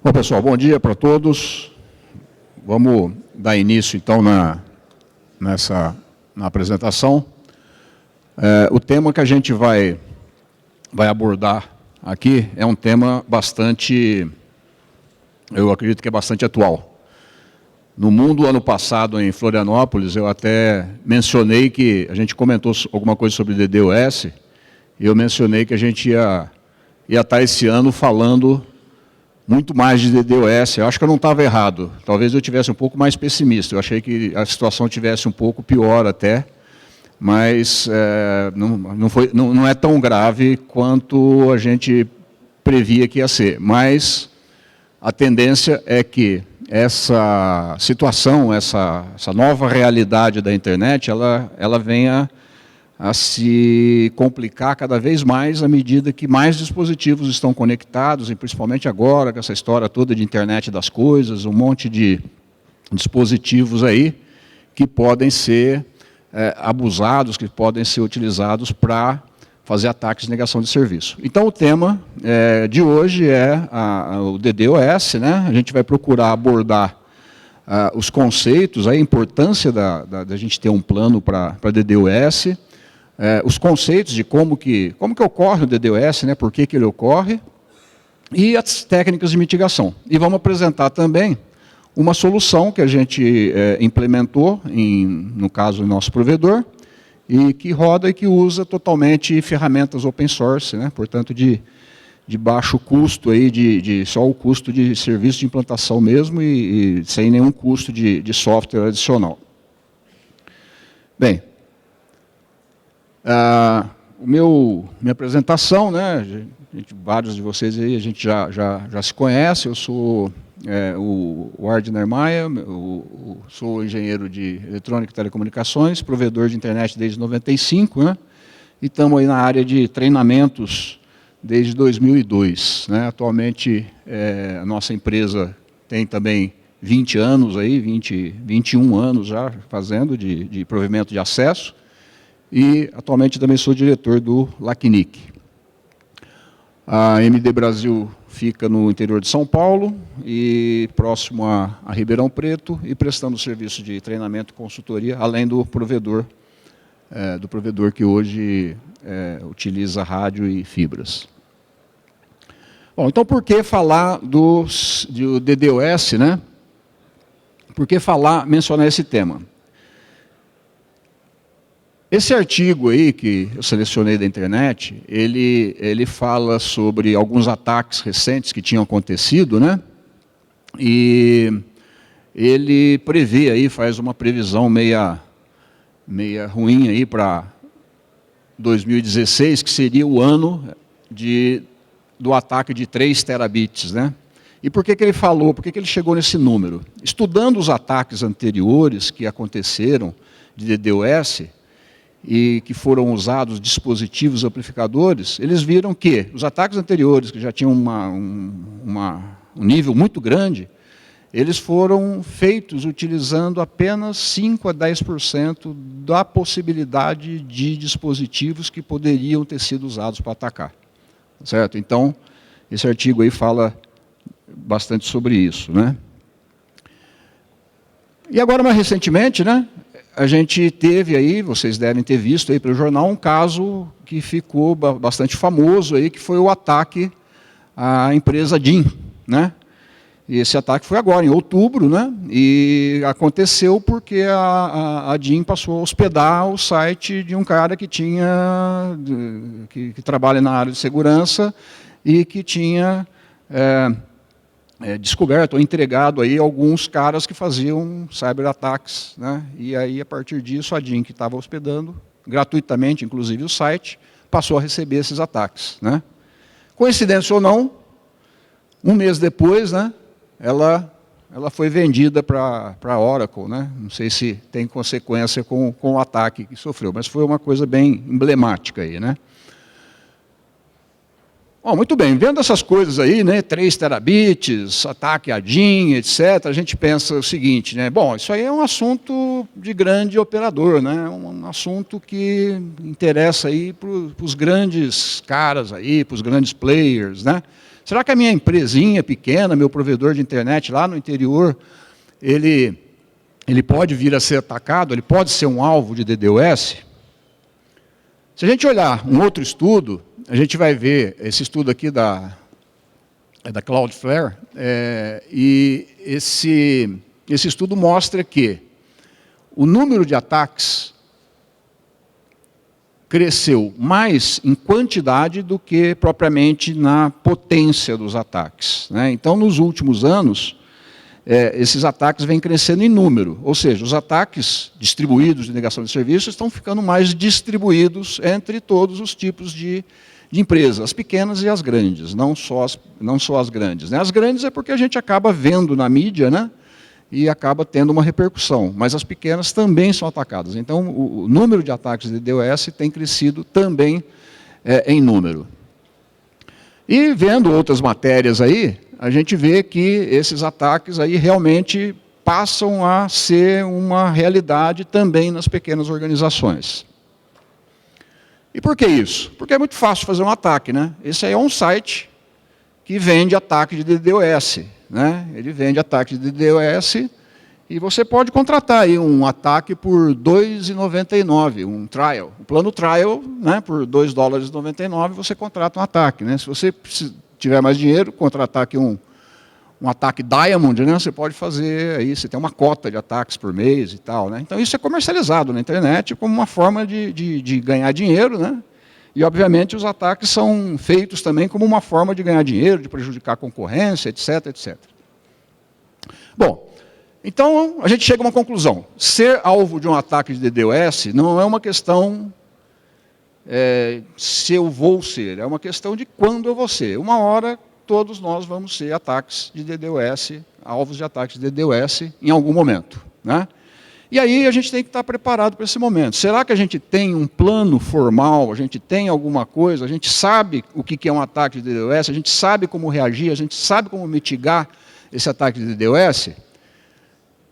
Bom, pessoal, bom dia para todos. Vamos dar início, então, na apresentação. O tema que a gente vai abordar aqui é um tema bastante, eu acredito que é bastante atual. No mundo, ano passado, em Florianópolis, eu até mencionei que a gente comentou alguma coisa sobre DDoS, e eu mencionei que a gente ia estar esse ano falando muito mais de DDoS. Eu acho que eu não estava errado. Talvez eu tivesse um pouco mais pessimista. Eu achei que a situação tivesse um pouco pior até, mas não é tão grave quanto a gente previa que ia ser. Mas a tendência é que essa situação, essa nova realidade da internet, ela venha a se complicar cada vez mais à medida que mais dispositivos estão conectados, e principalmente agora, com essa história toda de internet das coisas, um monte de dispositivos aí que podem ser abusados, que podem ser utilizados para fazer ataques de negação de serviço. Então, o tema de hoje é o DDoS, né? A gente vai procurar abordar os conceitos, a importância da gente ter um plano para DDoS, os conceitos de como que ocorre o DDoS, né, por que ele ocorre, e as técnicas de mitigação. E vamos apresentar também uma solução que a gente implementou, no caso do nosso provedor, e que roda e que usa totalmente ferramentas open source, né, portanto, de baixo custo, aí, só o custo de serviço de implantação mesmo e sem nenhum custo de software adicional. Bem, minha apresentação, né, vários de vocês aí, a gente já se conhece. Eu sou o Wardner Maia, sou engenheiro de eletrônica e telecomunicações, provedor de internet desde 95, né, e estamos aí na área de treinamentos desde 2002. Né, atualmente, a nossa empresa tem também 20 anos, 21 anos já fazendo de provimento de acesso, e atualmente também sou diretor do LACNIC. A MD Brasil fica no interior de São Paulo, e próximo a Ribeirão Preto, e prestando serviço de treinamento e consultoria, além do provedor que hoje utiliza rádio e fibras. Bom, então por que falar do DDoS, né? Por que mencionar esse tema? Esse artigo aí que eu selecionei da internet, ele fala sobre alguns ataques recentes que tinham acontecido, né? E ele prevê aí, faz uma previsão meia ruim aí para 2016, que seria o ano do ataque de 3 terabits, né? E por que ele falou, por que ele chegou nesse número? Estudando os ataques anteriores que aconteceram de DDoS, e que foram usados dispositivos amplificadores, eles viram que os ataques anteriores, que já tinham um nível muito grande, eles foram feitos utilizando apenas 5 a 10% da possibilidade de dispositivos que poderiam ter sido usados para atacar. Certo? Então, esse artigo aí fala bastante sobre isso, né? E agora, mais recentemente, né, a gente teve aí, vocês devem ter visto aí pelo jornal, um caso que ficou bastante famoso aí, que foi o ataque à empresa DIN, né? E esse ataque foi agora, em outubro, né? E aconteceu porque a DIN passou a hospedar o site de um cara que trabalha na área de segurança e que tinha descoberto ou entregado aí alguns caras que faziam cyberataques, né? E aí, a partir disso, a DIN, que estava hospedando, gratuitamente, inclusive o site, passou a receber esses ataques, né? Coincidência ou não, um mês depois, né, ela foi vendida para a Oracle, né? Não sei se tem consequência com o ataque que sofreu, mas foi uma coisa bem emblemática aí, né? Bom, muito bem, vendo essas coisas aí, né, 3 terabits, ataque a DIN, etc., a gente pensa o seguinte, né, bom, isso aí é um assunto de grande operador, né, um assunto que interessa aí para os grandes caras aí, para os grandes players, né, Será que a minha empresinha pequena, meu provedor de internet lá no interior, ele pode vir a ser atacado? Ele pode ser um alvo de DDoS? Se a gente olhar um outro estudo, a gente vai ver esse estudo aqui da Cloudflare, e esse estudo mostra que o número de ataques cresceu mais em quantidade do que propriamente na potência dos ataques, né? Então, nos últimos anos, esses ataques vêm crescendo em número, ou seja, os ataques distribuídos de negação de serviços estão ficando mais distribuídos entre todos os tipos de empresas, as pequenas e as grandes, não só as grandes, né? As grandes é porque a gente acaba vendo na mídia, né? E acaba tendo uma repercussão, mas as pequenas também são atacadas. Então, o número de ataques de DDoS tem crescido também em número. E vendo outras matérias aí, a gente vê que esses ataques aí realmente passam a ser uma realidade também nas pequenas organizações. E por que isso? Porque é muito fácil fazer um ataque, né? Esse aí é um site que vende ataque de DDoS, né? Ele vende ataque de DDoS e você pode contratar aí um ataque por R$ 2,99, um trial. O plano trial, né, por $2,99 você contrata um ataque, né? Se você tiver mais dinheiro, contratar aqui um ataque Diamond, né, você pode fazer aí, você tem uma cota de ataques por mês e tal, né? Então isso é comercializado na internet como uma forma de ganhar dinheiro, né? E, obviamente, os ataques são feitos também como uma forma de ganhar dinheiro, de prejudicar a concorrência, etc, etc. Bom, então a gente chega a uma conclusão. Ser alvo de um ataque de DDoS não é uma questão se eu vou ser, é uma questão de quando eu vou ser. Uma hora, todos nós vamos ser ataques de DDoS, alvos de ataques de DDoS em algum momento, né? E aí a gente tem que estar preparado para esse momento. Será que a gente tem um plano formal, a gente tem alguma coisa, a gente sabe o que é um ataque de DDoS, a gente sabe como reagir, a gente sabe como mitigar esse ataque de DDoS?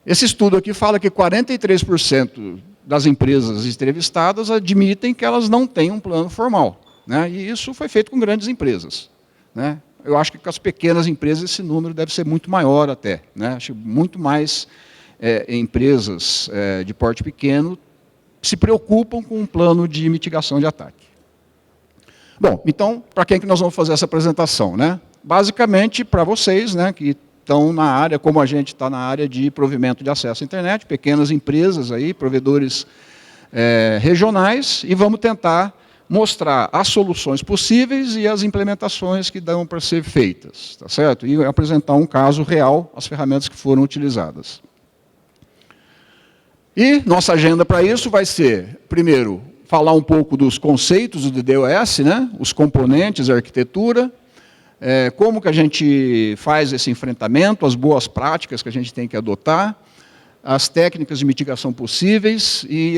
Esse estudo aqui fala que 43% das empresas entrevistadas admitem que elas não têm um plano formal, né? E isso foi feito com grandes empresas, né? Eu acho que com as pequenas empresas esse número deve ser muito maior até, né? Acho muito mais empresas de porte pequeno se preocupam com um plano de mitigação de ataque. Bom, então, para quem que nós vamos fazer essa apresentação, né? Basicamente, para vocês, né, que estão na área, como a gente está na área de provimento de acesso à internet, pequenas empresas, aí, provedores regionais, e vamos tentar mostrar as soluções possíveis e as implementações que dão para ser feitas, tá certo? E apresentar um caso real, as ferramentas que foram utilizadas. E nossa agenda para isso vai ser, primeiro, falar um pouco dos conceitos do DDoS, né? Os componentes, a arquitetura, como que a gente faz esse enfrentamento, as boas práticas que a gente tem que adotar, as técnicas de mitigação possíveis e,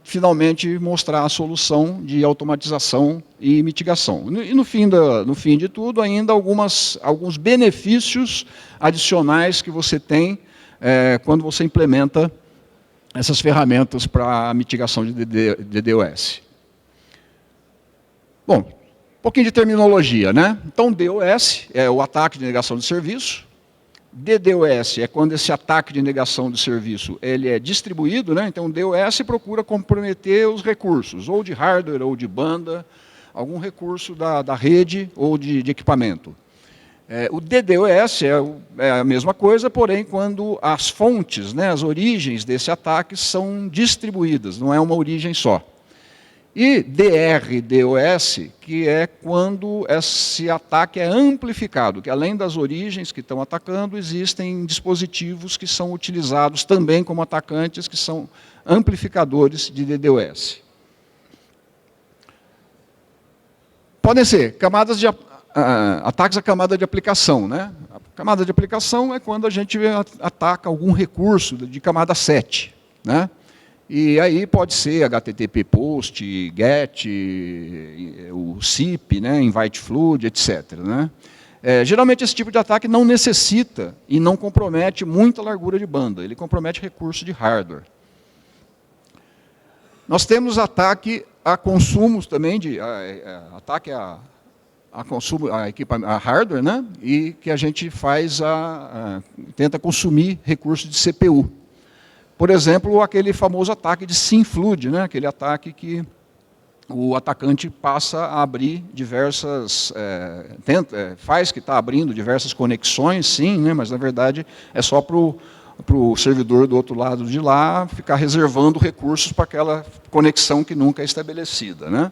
finalmente, mostrar a solução de automatização e mitigação. E, no fim de tudo, ainda alguns benefícios adicionais que você tem quando você implementa essas ferramentas para a mitigação de DDoS. Bom, um pouquinho de terminologia, né? Então, DOS é o ataque de negação de serviço. DDoS é quando esse ataque de negação de serviço ele é distribuído, né? Então, o DOS procura comprometer os recursos, ou de hardware, ou de banda, algum recurso da rede ou de equipamento. O DDoS é a mesma coisa, porém, quando as fontes, né, as origens desse ataque são distribuídas, não é uma origem só. E DRDoS, que é quando esse ataque é amplificado, que além das origens que estão atacando, existem dispositivos que são utilizados também como atacantes, que são amplificadores de DDoS. Podem ser camadas de ataques à camada de aplicação, né? A camada de aplicação é quando a gente ataca algum recurso de camada 7, né? E aí pode ser HTTP POST, GET, o SIP, né? Invite Flood, etc., né? Geralmente esse tipo de ataque não necessita e não compromete muita largura de banda, ele compromete recurso de hardware. Nós temos ataque a consumos também, ataque a a hardware, né? E que a gente tenta consumir recursos de CPU. Por exemplo, aquele famoso ataque de SymFlood, né? Aquele ataque que o atacante passa a abrir diversas... faz que está abrindo diversas conexões, sim, né? Mas, na verdade, é só para o servidor do outro lado de lá ficar reservando recursos para aquela conexão que nunca é estabelecida, né?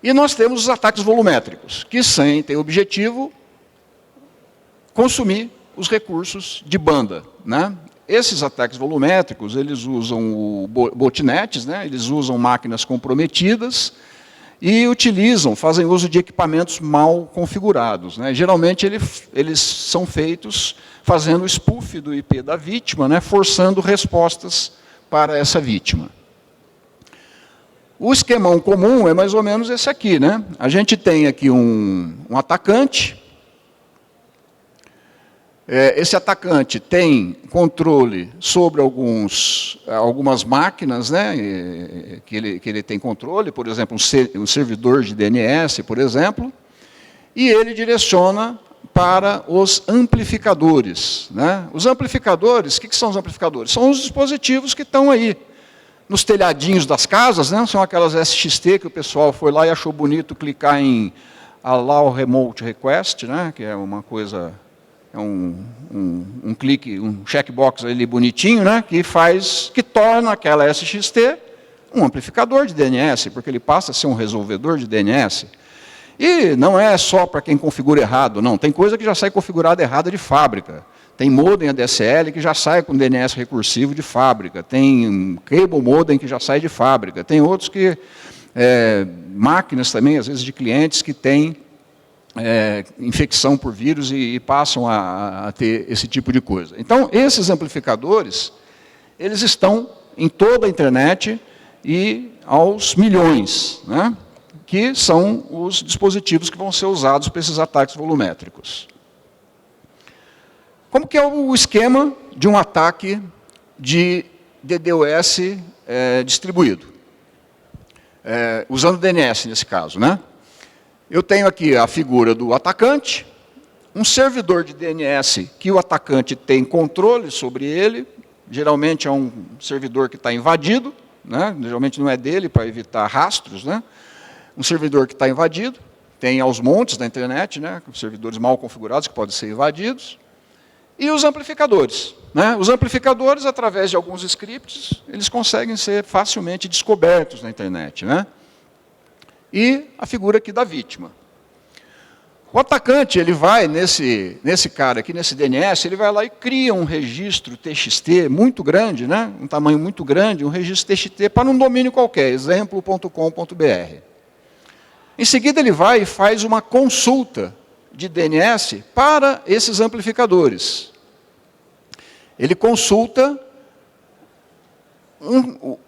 E nós temos os ataques volumétricos, que têm o objetivo consumir os recursos de banda, né? Esses ataques volumétricos, eles usam botnets, né? Eles usam máquinas comprometidas e fazem uso de equipamentos mal configurados, né? Geralmente, eles são feitos fazendo o spoof do IP da vítima, né? Forçando respostas para essa vítima. O esquemão comum é mais ou menos esse aqui, né? A gente tem aqui um atacante. Esse atacante tem controle sobre algumas máquinas, né? Que ele tem controle, por exemplo, um servidor de DNS, por exemplo, e ele direciona para os amplificadores, né? Os amplificadores, o que são os amplificadores? São os dispositivos que estão aí nos telhadinhos das casas, né? São aquelas SXT que o pessoal foi lá e achou bonito clicar em Allow Remote Request, né? Que é uma coisa, um clique, um checkbox ali bonitinho, né? Que torna aquela SXT um amplificador de DNS, porque ele passa a ser um resolvedor de DNS. E não é só para quem configura errado, não. Tem coisa que já sai configurada errada de fábrica. Tem modem ADSL que já sai com DNS recursivo de fábrica. Tem cable modem que já sai de fábrica. Tem outros que... máquinas também, às vezes, de clientes que têm infecção por vírus e passam a ter esse tipo de coisa. Então, esses amplificadores, eles estão em toda a internet e aos milhões, né? Que são os dispositivos que vão ser usados para esses ataques volumétricos. Como que é o esquema de um ataque de DDoS distribuído? Usando DNS, nesse caso, né? Eu tenho aqui a figura do atacante, um servidor de DNS que o atacante tem controle sobre ele, geralmente é um servidor que está invadido, né? Geralmente não é dele, para evitar rastros, né? Um servidor que está invadido, tem aos montes na internet, né? Servidores mal configurados que podem ser invadidos. E os amplificadores, né? Os amplificadores, através de alguns scripts, eles conseguem ser facilmente descobertos na internet, né? E a figura aqui da vítima. O atacante, ele vai nesse cara aqui, nesse DNS, ele vai lá e cria um registro TXT muito grande, né? Um tamanho muito grande, um registro TXT para um domínio qualquer, exemplo.com.br. Em seguida, ele vai e faz uma consulta de DNS para esses amplificadores. Ele consulta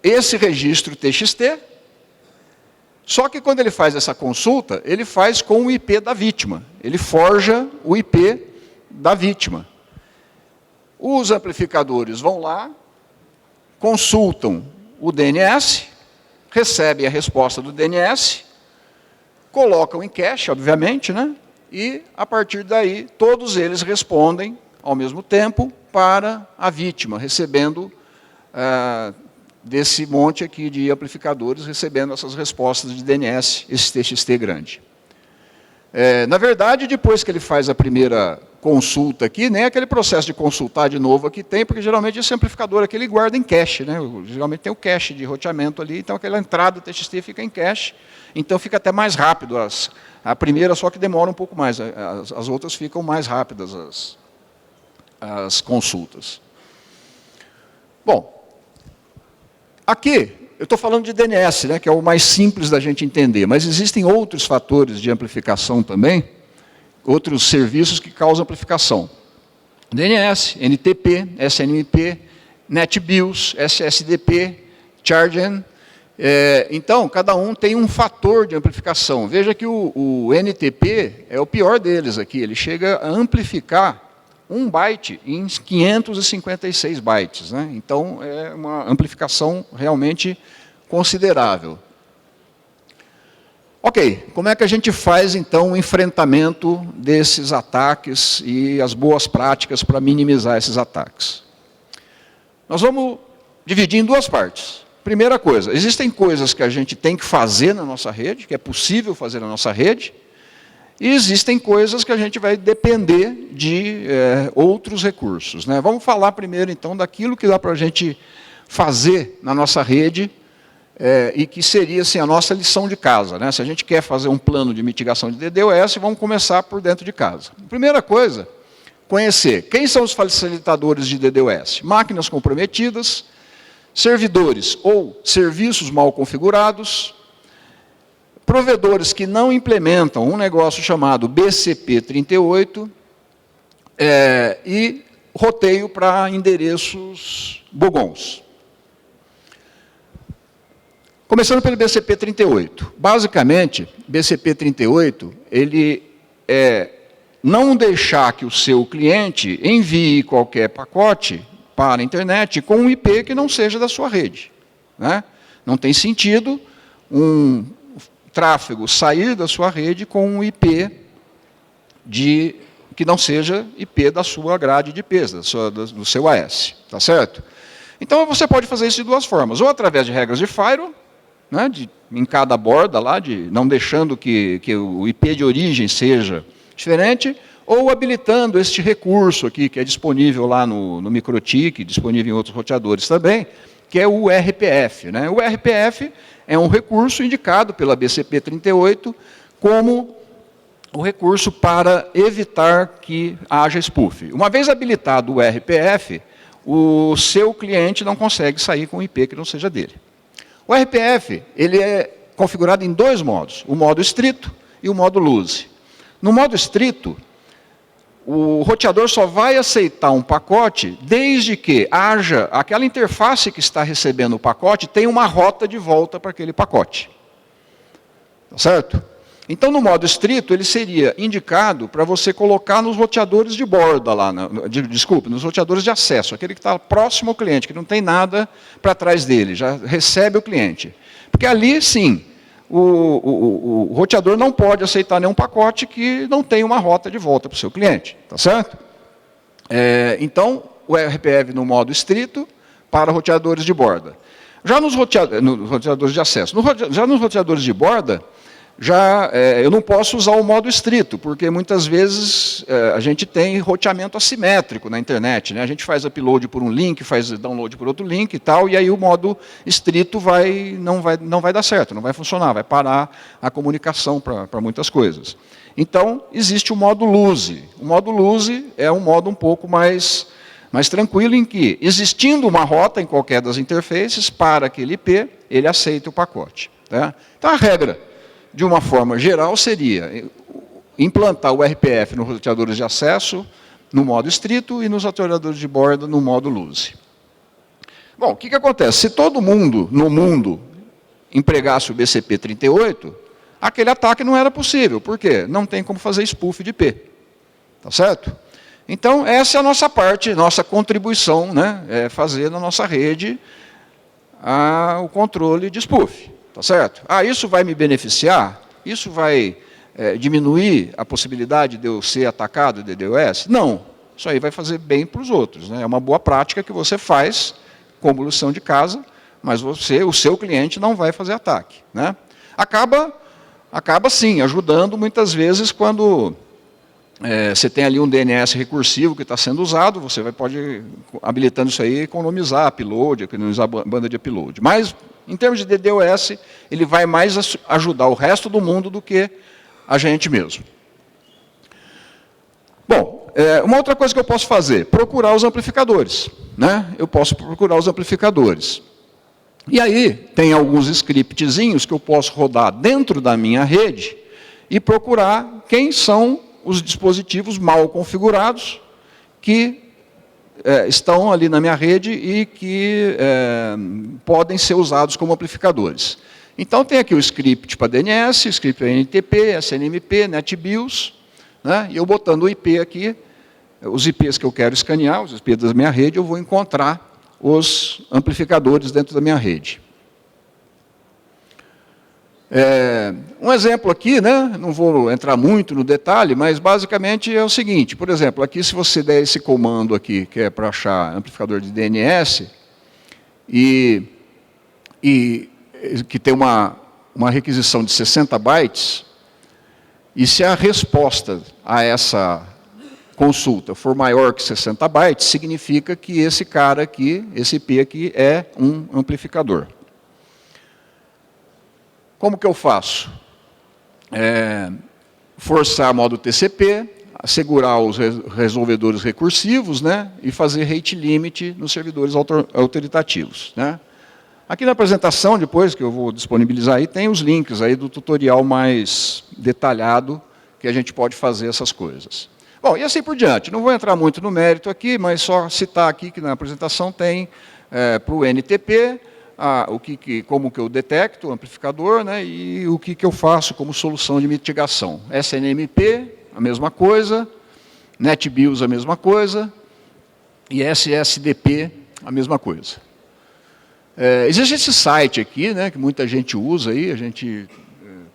esse registro TXT, só que quando ele faz essa consulta, ele faz com o IP da vítima. Ele forja o IP da vítima. Os amplificadores vão lá, consultam o DNS, recebem a resposta do DNS, colocam em cache, obviamente, né? E, a partir daí, todos eles respondem, ao mesmo tempo, para a vítima, recebendo desse monte aqui de amplificadores, recebendo essas respostas de DNS, esse TXT grande. Na verdade, depois que ele faz a primeira consulta aqui, nem aquele processo de consultar de novo aqui tem, porque geralmente esse amplificador aqui ele guarda em cache, né? Geralmente tem o cache de roteamento ali, então aquela entrada TXT fica em cache, então fica até mais rápido. A primeira só que demora um pouco mais, as outras ficam mais rápidas, as consultas. Bom, aqui eu estou falando de DNS, né, que é o mais simples da gente entender, mas existem outros fatores de amplificação também, outros serviços que causam amplificação. DNS, NTP, SNMP, NetBIOS, SSDP, Chargen. Então, cada um tem um fator de amplificação. Veja que o NTP é o pior deles aqui, ele chega a amplificar 1 byte em 556 bytes, né? Então, é uma amplificação realmente considerável. Ok, como é que a gente faz, então, o enfrentamento desses ataques e as boas práticas para minimizar esses ataques? Nós vamos dividir em duas partes. Primeira coisa, existem coisas que a gente tem que fazer na nossa rede, que é possível fazer na nossa rede, e existem coisas que a gente vai depender de outros recursos, né? Vamos falar primeiro, então, daquilo que dá para a gente fazer na nossa rede, e que seria assim, a nossa lição de casa, né? Se a gente quer fazer um plano de mitigação de DDoS, vamos começar por dentro de casa. Primeira coisa, conhecer quem são os facilitadores de DDoS. Máquinas comprometidas, servidores ou serviços mal configurados, provedores que não implementam um negócio chamado BCP38 e roteio para endereços bogons. Começando pelo BCP38. Basicamente, BCP38, ele não deixar que o seu cliente envie qualquer pacote para a internet com um IP que não seja da sua rede, né? Não tem sentido um tráfego sair da sua rede com um IP que não seja IP da sua grade de IPs, do seu AS, tá certo? Então, você pode fazer isso de duas formas, ou através de regras de firewall, né, em cada borda, lá, não deixando que o IP de origem seja diferente, ou habilitando este recurso aqui, que é disponível lá no MikroTik, disponível em outros roteadores também, que é o RPF, né? O RPF é um recurso indicado pela BCP38 como o recurso para evitar que haja spoof. Uma vez habilitado o RPF, o seu cliente não consegue sair com um IP que não seja dele. O RPF ele é configurado em dois modos, o modo estrito e o modo loose. No modo estrito, o roteador só vai aceitar um pacote desde que haja aquela interface que está recebendo o pacote tenha uma rota de volta para aquele pacote. Tá certo? Então, no modo estrito, ele seria indicado para você colocar nos roteadores de borda lá, nos roteadores de acesso, aquele que está próximo ao cliente, que não tem nada para trás dele, já recebe o cliente. Porque ali, sim, o roteador não pode aceitar nenhum pacote que não tenha uma rota de volta para o seu cliente, tá certo? Então, o RPF no modo estrito para roteadores de borda. Já nos roteadores de acesso, já nos roteadores de borda, eu não posso usar o modo estrito, porque muitas vezes a gente tem roteamento assimétrico na internet, né? A gente faz upload por um link, faz download por outro link e tal, e aí o modo estrito não vai dar certo, não vai funcionar, vai parar a comunicação para muitas coisas. Então, existe o modo loose. O modo loose é um modo um pouco mais tranquilo, em que, existindo uma rota em qualquer das interfaces para aquele IP, ele aceita o pacote, tá? Então, a regra, de uma forma geral, seria implantar o RPF nos roteadores de acesso no modo estrito e nos roteadores de borda no modo loose. Bom, o que acontece? Se todo mundo no mundo empregasse o BCP38, aquele ataque não era possível. Por quê? Não tem como fazer spoof de IP. Tá certo? Então, essa é a nossa parte, nossa contribuição, né? É fazer na nossa rede o controle de spoof. Tá certo? Isso vai me beneficiar? Isso vai diminuir a possibilidade de eu ser atacado de DDoS? Não. Isso aí vai fazer bem para os outros, né? É uma boa prática que você faz como lição de casa, mas o seu cliente não vai fazer ataque, né? Acaba sim, ajudando muitas vezes quando você tem ali um DNS recursivo que está sendo usado, você pode, habilitando isso aí, economizar banda de upload. Mas, em termos de DDoS, ele vai mais ajudar o resto do mundo do que a gente mesmo. Bom, uma outra coisa que eu posso fazer, procurar os amplificadores, né? Eu posso procurar os amplificadores. E aí, tem alguns scriptzinhos que eu posso rodar dentro da minha rede e procurar quem são os dispositivos mal configurados que estão ali na minha rede e que podem ser usados como amplificadores. Então, tem aqui o script para DNS, script para NTP, SNMP, NetBIOS, né? E eu botando o IP aqui, os IPs que eu quero escanear, os IPs da minha rede, eu vou encontrar os amplificadores dentro da minha rede. Um exemplo aqui, né? Não vou entrar muito no detalhe, mas basicamente é o seguinte, por exemplo, aqui se você der esse comando aqui, que é para achar amplificador de DNS, e que tem uma requisição de 60 bytes, e se a resposta a essa consulta for maior que 60 bytes, significa que esse cara aqui, esse IP aqui, é um amplificador. Como que eu faço? Forçar modo TCP, assegurar os resolvedores recursivos, né, e fazer rate limit nos servidores autoritativos, né. Aqui na apresentação, depois que eu vou disponibilizar aí, tem os links aí do tutorial mais detalhado que a gente pode fazer essas coisas. Bom, e assim por diante. Não vou entrar muito no mérito aqui, mas só citar aqui que na apresentação tem para o NTP, como que eu detecto o amplificador, né, e o que eu faço como solução de mitigação. SNMP, a mesma coisa, NetBIOS, a mesma coisa, e SSDP, a mesma coisa. Existe esse site aqui, né, que muita gente usa aí, a gente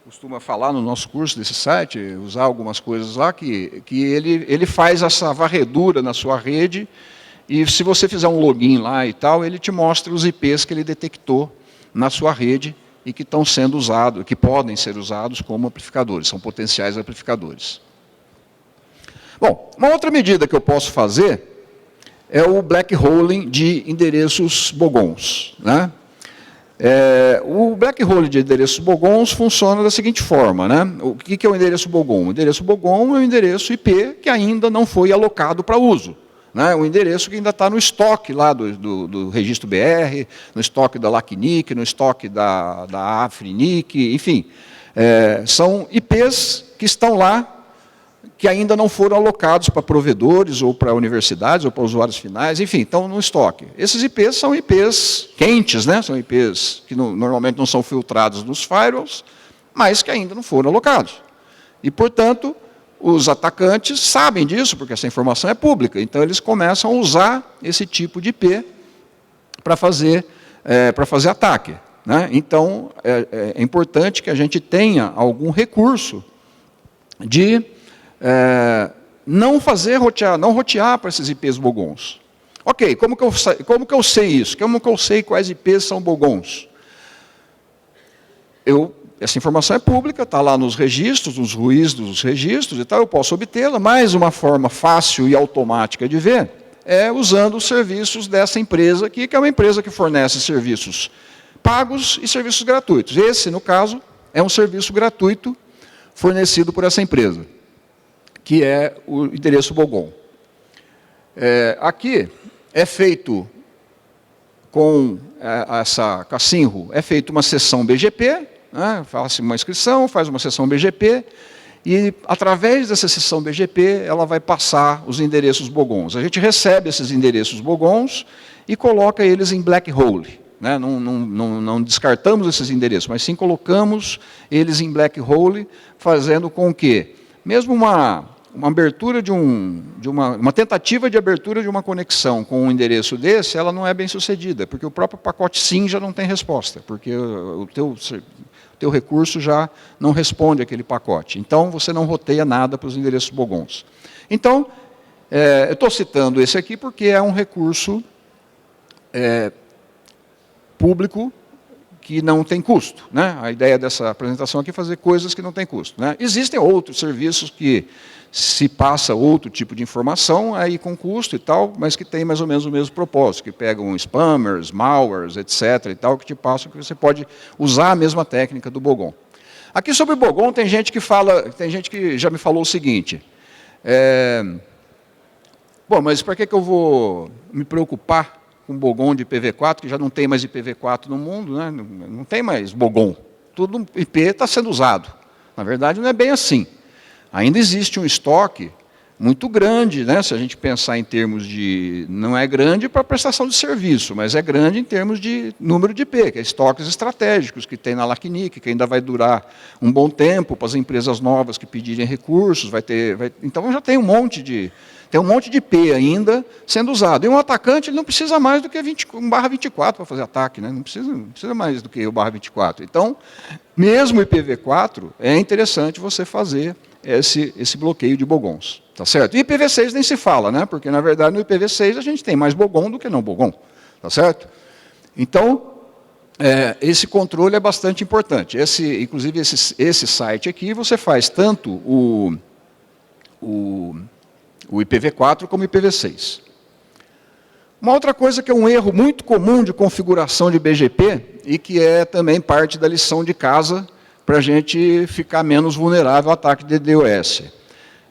costuma falar no nosso curso desse site, usar algumas coisas lá, que ele faz essa varredura na sua rede, e se você fizer um login lá e tal, ele te mostra os IPs que ele detectou na sua rede e que estão sendo usados, que podem ser usados como amplificadores, são potenciais amplificadores. Bom, uma outra medida que eu posso fazer é o black holing de endereços bogons, né? O black hole de endereços bogons funciona da seguinte forma, né? O que é o endereço bogon? O endereço bogon é um endereço IP que ainda não foi alocado para uso, né? Um endereço que ainda está no estoque lá do registro BR, no estoque da LACNIC, no estoque da AFRINIC, enfim. São IPs que estão lá, que ainda não foram alocados para provedores, ou para universidades, ou para usuários finais, enfim, estão no estoque. Esses IPs são IPs quentes, né? São IPs que normalmente não são filtrados nos firewalls, mas que ainda não foram alocados. E, portanto, os atacantes sabem disso, porque essa informação é pública, então eles começam a usar esse tipo de IP para fazer ataque, né? Então, é importante que a gente tenha algum recurso de não rotear para esses IPs bogons. Ok, como que eu sei isso? Como que eu sei quais IPs são bogons? Essa informação é pública, está lá nos registros, nos ruídos dos registros e tal, eu posso obtê-la, mas uma forma fácil e automática de ver é usando os serviços dessa empresa aqui, que é uma empresa que fornece serviços pagos e serviços gratuitos. Esse, no caso, é um serviço gratuito fornecido por essa empresa, que é o endereço bogon. Aqui é feito com essa Cassinro, é feita uma sessão BGP, né, faz uma inscrição, faz uma sessão BGP, e através dessa sessão BGP, ela vai passar os endereços bogons. A gente recebe esses endereços bogons e coloca eles em black hole. Né? Não descartamos esses endereços, mas sim colocamos eles em black hole, fazendo com que, mesmo uma abertura uma tentativa de abertura de uma conexão com um endereço desse, ela não é bem sucedida, porque o próprio pacote SYN já não tem resposta, porque o teu recurso já não responde àquele pacote. Então, você não roteia nada para os endereços bogons. Então, eu estou citando esse aqui porque é um recurso público que não tem custo, né? A ideia dessa apresentação aqui é fazer coisas que não têm custo, né? Existem outros serviços que se passa outro tipo de informação aí com custo e tal, mas que tem mais ou menos o mesmo propósito, que pegam spammers, malwares, etc. e tal, que te passam que você pode usar a mesma técnica do bogon. Aqui sobre o bogon tem gente que já me falou o seguinte: bom, mas para que eu vou me preocupar com bogon de IPv4, que já não tem mais IPv4 no mundo, né? Não tem mais bogon. Tudo IP está sendo usado. Na verdade, não é bem assim. Ainda existe um estoque muito grande, né? Se a gente pensar em termos de... Não é grande para prestação de serviço, mas é grande em termos de número de IP, que é estoques estratégicos que tem na LACNIC, que ainda vai durar um bom tempo para as empresas novas que pedirem recursos. Então já tem um monte de Tem um monte de IP ainda sendo usado. E um atacante ele não precisa mais do que 1/24 para fazer ataque, né? Não precisa mais do que o /24. Então, mesmo o IPv4, é interessante você fazer esse bloqueio de bogons. Tá certo? E IPv6 nem se fala, né? Porque, na verdade, no IPv6 a gente tem mais bogon do que não bogon. Tá certo? Então, esse controle é bastante importante. Inclusive, esse site aqui, você faz tanto o IPv4 como o IPv6. Uma outra coisa que é um erro muito comum de configuração de BGP e que é também parte da lição de casa para a gente ficar menos vulnerável ao ataque de DDoS.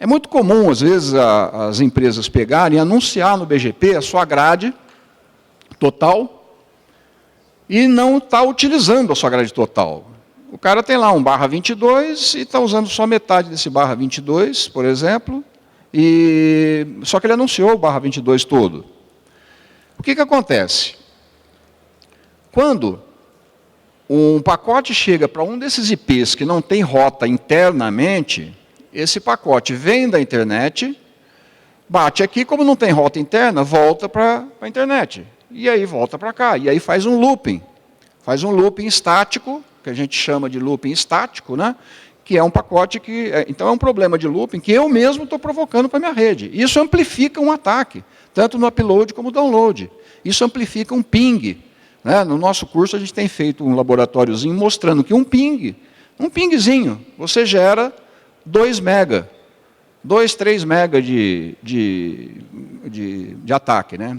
É muito comum, às vezes, as empresas pegarem e anunciar no BGP a sua grade total e não está utilizando a sua grade total. O cara tem lá um /22 e está usando só metade desse /22, por exemplo, só que ele anunciou o /22 todo. O que acontece? Quando um pacote chega para um desses IPs que não tem rota internamente, esse pacote vem da internet, bate aqui, como não tem rota interna, volta para a internet. E aí volta para cá. E aí faz um looping. Faz um looping estático, que a gente chama de looping estático, né? Que é um pacote que... Então é um problema de looping que eu mesmo estou provocando para a minha rede. Isso amplifica um ataque, tanto no upload como no download. Isso amplifica um ping. Né? No nosso curso a gente tem feito um laboratóriozinho mostrando que um pingzinho, você gera 2 mega, 2, 3 mega de ataque. Né?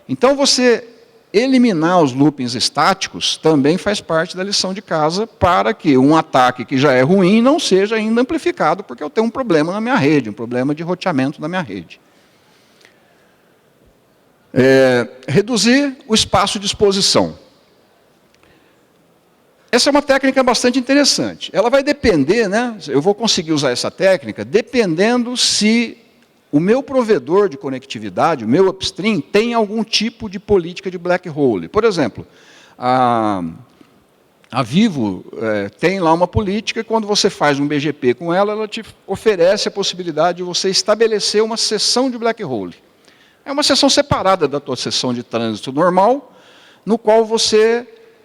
Então você eliminar os loopings estáticos também faz parte da lição de casa para que um ataque que já é ruim não seja ainda amplificado, porque eu tenho um problema na minha rede, um problema de roteamento na minha rede. Reduzir o espaço de exposição. Essa é uma técnica bastante interessante. Ela vai depender, né? Eu vou conseguir usar essa técnica dependendo se o meu provedor de conectividade, o meu upstream, tem algum tipo de política de black hole. Por exemplo, a Vivo tem lá uma política que quando você faz um BGP com ela, ela te oferece a possibilidade de você estabelecer uma seção de black hole. É uma seção separada da tua seção de trânsito normal, no qual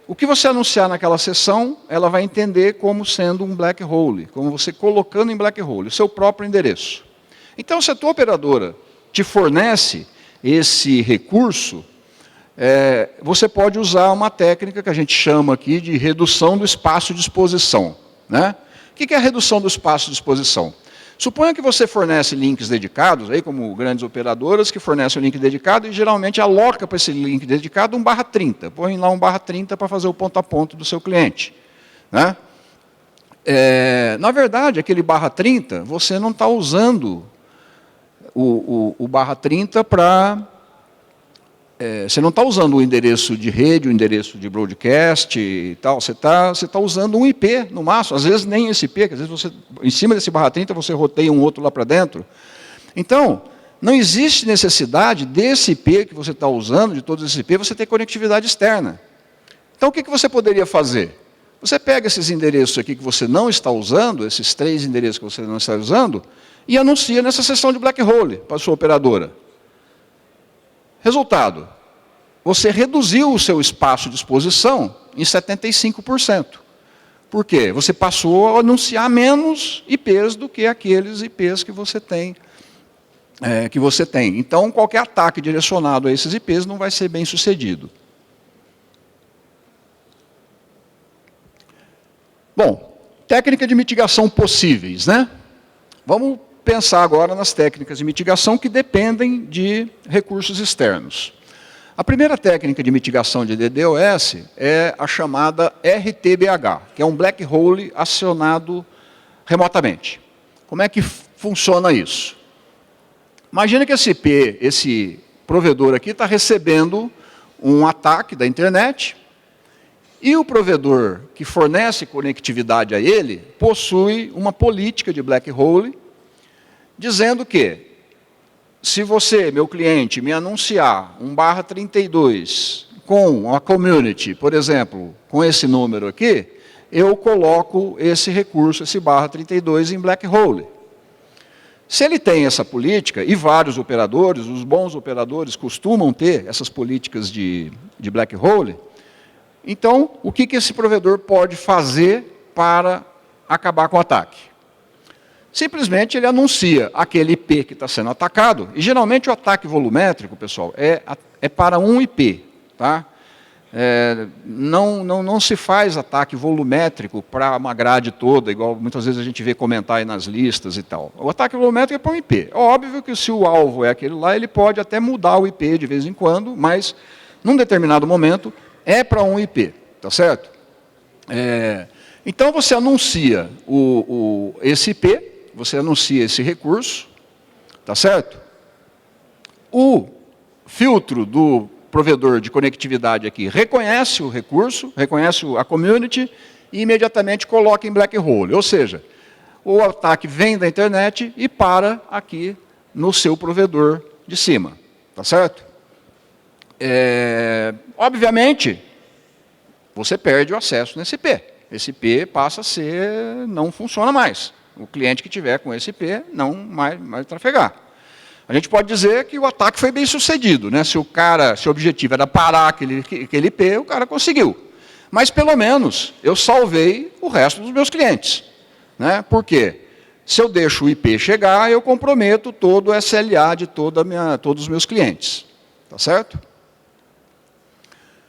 o que você anunciar naquela seção, ela vai entender como sendo um black hole, como você colocando em black hole, o seu próprio endereço. Então, se a tua operadora te fornece esse recurso, você pode usar uma técnica que a gente chama aqui de redução do espaço de exposição. Né? O que é a redução do espaço de exposição? Suponha que você fornece links dedicados, aí como grandes operadoras que fornecem um link dedicado e geralmente aloca para esse link dedicado um /30. Põe lá um /30 para fazer o ponto a ponto do seu cliente. Né? Na verdade, aquele /30, você não está usando o /30 para... você não está usando o endereço de rede, o endereço de broadcast e tal, você tá usando um IP no máximo, às vezes nem esse IP, que às vezes você, em cima desse /30 você roteia um outro lá para dentro. Então, não existe necessidade desse IP que você está usando, de todos esses IP, você ter conectividade externa. Então, o que você poderia fazer? Você pega esses endereços aqui que você não está usando, esses 3 endereços que você não está usando, e anuncia nessa seção de black hole para a sua operadora. Resultado, você reduziu o seu espaço de exposição em 75%. Por quê? Você passou a anunciar menos IPs do que aqueles IPs que você tem. Então, qualquer ataque direcionado a esses IPs não vai ser bem sucedido. Bom, técnica de mitigação possíveis, né? Vamos pensar agora nas técnicas de mitigação que dependem de recursos externos. A primeira técnica de mitigação de DDoS é a chamada RTBH, que é um black hole acionado remotamente. Como é que funciona isso? Imagina que esse IP, esse provedor aqui, está recebendo um ataque da internet e o provedor que fornece conectividade a ele possui uma política de black hole dizendo que, se você, meu cliente, me anunciar um /32 com a community, por exemplo, com esse número aqui, eu coloco esse recurso, esse /32 em black hole. Se ele tem essa política, e vários operadores, os bons operadores costumam ter essas políticas de black hole, então, o que esse provedor pode fazer para acabar com o ataque? Simplesmente ele anuncia aquele IP que está sendo atacado, e geralmente o ataque volumétrico, pessoal, é para um IP. Tá? Não se faz ataque volumétrico para uma grade toda, igual muitas vezes a gente vê comentar aí nas listas e tal. O ataque volumétrico é para um IP. Óbvio que se o alvo é aquele lá, ele pode até mudar o IP de vez em quando, mas num determinado momento é para um IP, tá certo? Então você anuncia esse IP, você anuncia esse recurso, tá certo? O filtro do provedor de conectividade aqui reconhece o recurso, reconhece a community e imediatamente coloca em black hole. Ou seja, o ataque vem da internet e para aqui no seu provedor de cima. Tá certo? Obviamente, você perde o acesso nesse IP. Esse IP passa a ser, não funciona mais. O cliente que tiver com esse IP não mais trafegar. A gente pode dizer que o ataque foi bem sucedido, né? Se o objetivo era parar aquele IP, o cara conseguiu. Mas pelo menos eu salvei o resto dos meus clientes, né? Por quê? Se eu deixo o IP chegar, eu comprometo todo o SLA de todos os meus clientes, tá certo?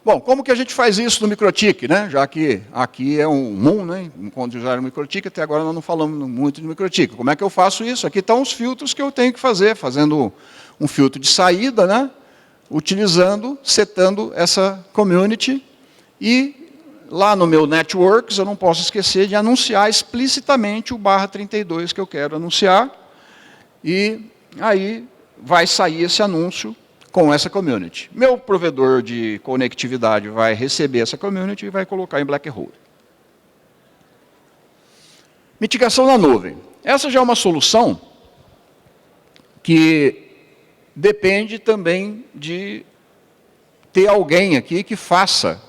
Bom, como que a gente faz isso no MikroTik, né? Já que aqui é um MUN, né? Enquanto já era MikroTik, até agora nós não falamos muito de MikroTik. Como é que eu faço isso? Aqui estão os filtros que eu tenho que fazer, fazendo um filtro de saída, né? Setando essa community. E lá no meu Networks, eu não posso esquecer de anunciar explicitamente o /32 que eu quero anunciar. E aí vai sair esse anúncio com essa community. Meu provedor de conectividade vai receber essa community e vai colocar em black hole. Mitigação na nuvem. Essa já é uma solução que depende também de ter alguém aqui que faça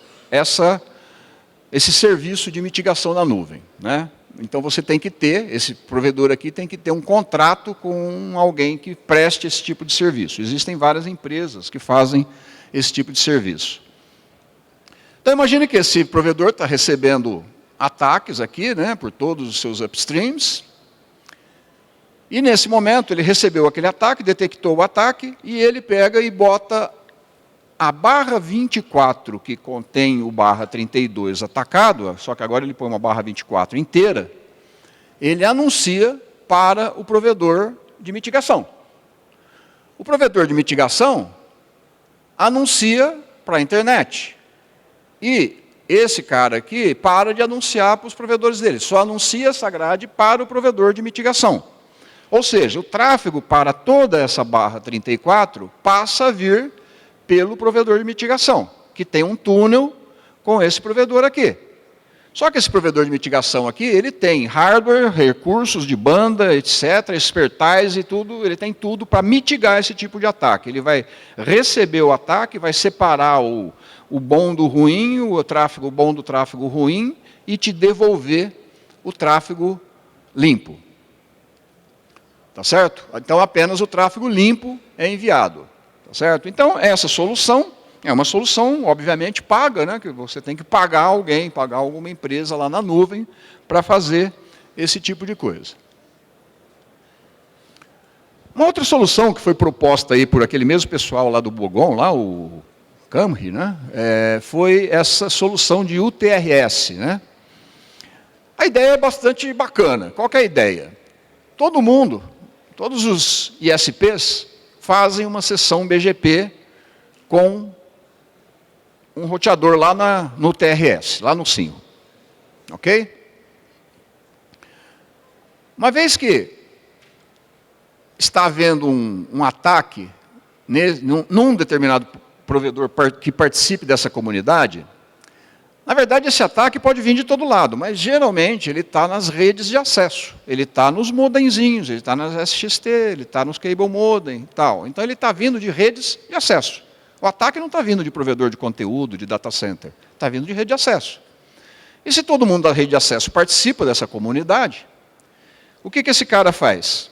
esse serviço de mitigação na nuvem, né? Então você tem que ter, esse provedor aqui tem que ter um contrato com alguém que preste esse tipo de serviço. Existem várias empresas que fazem esse tipo de serviço. Então imagine que esse provedor está recebendo ataques aqui, né, por todos os seus upstreams, e nesse momento ele recebeu aquele ataque, detectou o ataque, e ele pega e bota a /24 que contém o /32 atacado, só que agora ele põe uma /24 inteira, ele anuncia para o provedor de mitigação. O provedor de mitigação anuncia para a internet. E esse cara aqui para de anunciar para os provedores dele, só anuncia essa grade para o provedor de mitigação. Ou seja, o tráfego para toda essa /34 passa a vir pelo provedor de mitigação, que tem um túnel com esse provedor aqui. Só que esse provedor de mitigação aqui, ele tem hardware, recursos de banda, etc., expertise e tudo, ele tem tudo para mitigar esse tipo de ataque. Ele vai receber o ataque, vai separar o bom do ruim, o bom do tráfego ruim, e te devolver o tráfego limpo. Tá certo? Então apenas o tráfego limpo é enviado. Certo? Então, essa solução é uma solução, obviamente, paga, né? Que você tem que pagar alguém, pagar alguma empresa lá na nuvem para fazer esse tipo de coisa. Uma outra solução que foi proposta aí por aquele mesmo pessoal lá do Bogon, lá, o Camri, né? Foi essa solução de UTRS. Né? A ideia é bastante bacana. Qual que é a ideia? Todo mundo, todos os ISPs, fazem uma sessão BGP com um roteador lá no TRS, lá no SIM. Ok? Uma vez que está havendo um ataque num determinado provedor que participe dessa comunidade, na verdade esse ataque pode vir de todo lado, mas geralmente ele está nas redes de acesso. Ele está nos modemzinhos, ele está nas SXT, ele está nos cable modem e tal. Então ele está vindo de redes de acesso. O ataque não está vindo de provedor de conteúdo, de data center. Está vindo de rede de acesso. E se todo mundo da rede de acesso participa dessa comunidade, o que esse cara faz?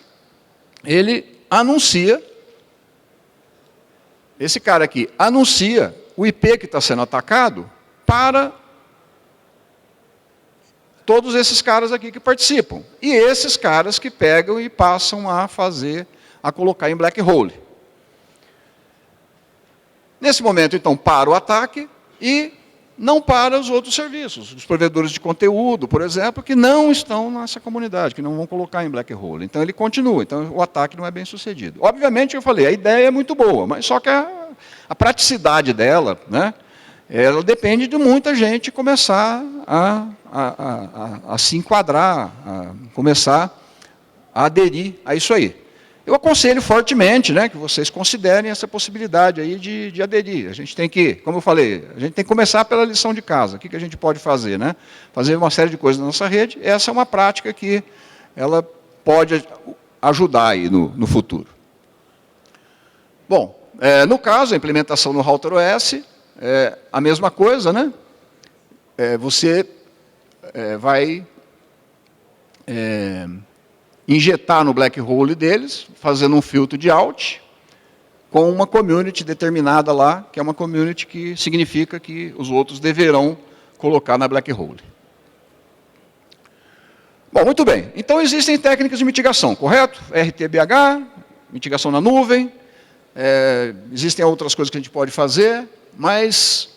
ele anuncia, esse cara aqui anuncia o IP que está sendo atacado para todos esses caras aqui que participam. E esses caras que pegam e passam a colocar em black hole. Nesse momento, então, para o ataque e não para os outros serviços. Os provedores de conteúdo, por exemplo, que não estão nessa comunidade, que não vão colocar em black hole. Então, ele continua. Então, o ataque não é bem sucedido. Obviamente, eu falei, a ideia é muito boa, mas só que a praticidade dela, né, ela depende de muita gente começar a se enquadrar, a começar a aderir a isso aí. Eu aconselho fortemente, né, que vocês considerem essa possibilidade aí de aderir. A gente tem que, como eu falei, a gente tem que começar pela lição de casa. O que a gente pode fazer? Né? Fazer uma série de coisas na nossa rede. Essa é uma prática que ela pode ajudar aí no futuro. Bom, no caso, a implementação no Router OS, a mesma coisa, né? Você vai injetar no black hole deles, fazendo um filtro de out, com uma community determinada lá, que é uma community que significa que os outros deverão colocar na black hole. Bom, muito bem. Então, existem técnicas de mitigação, correto? RTBH, mitigação na nuvem, existem outras coisas que a gente pode fazer, mas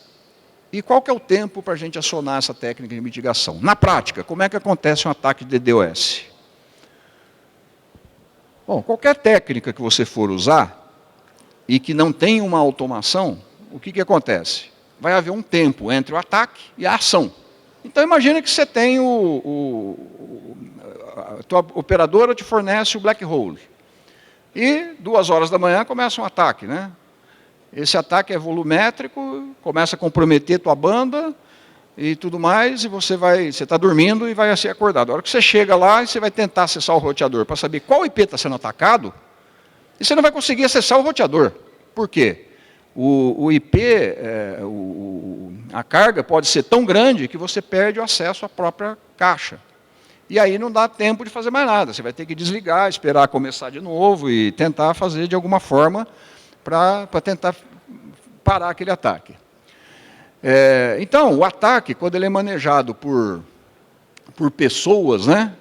e qual que é o tempo para a gente acionar essa técnica de mitigação? Na prática, como é que acontece um ataque de DDoS? Bom, qualquer técnica que você for usar e que não tenha uma automação, o que acontece? Vai haver um tempo entre o ataque e a ação. Então, imagine que você tem a tua operadora te fornece o black hole. E 2 horas da manhã começa um ataque, né? Esse ataque é volumétrico, começa a comprometer tua banda e tudo mais, e você está dormindo e vai ser acordado. A hora que você chega lá e você vai tentar acessar o roteador para saber qual IP está sendo atacado, e você não vai conseguir acessar o roteador. Por quê? O IP, a carga pode ser tão grande que você perde o acesso à própria caixa. E aí não dá tempo de fazer mais nada. Você vai ter que desligar, esperar começar de novo e tentar fazer de alguma forma para tentar parar aquele ataque. Então, o ataque, quando ele é manejado por pessoas, né,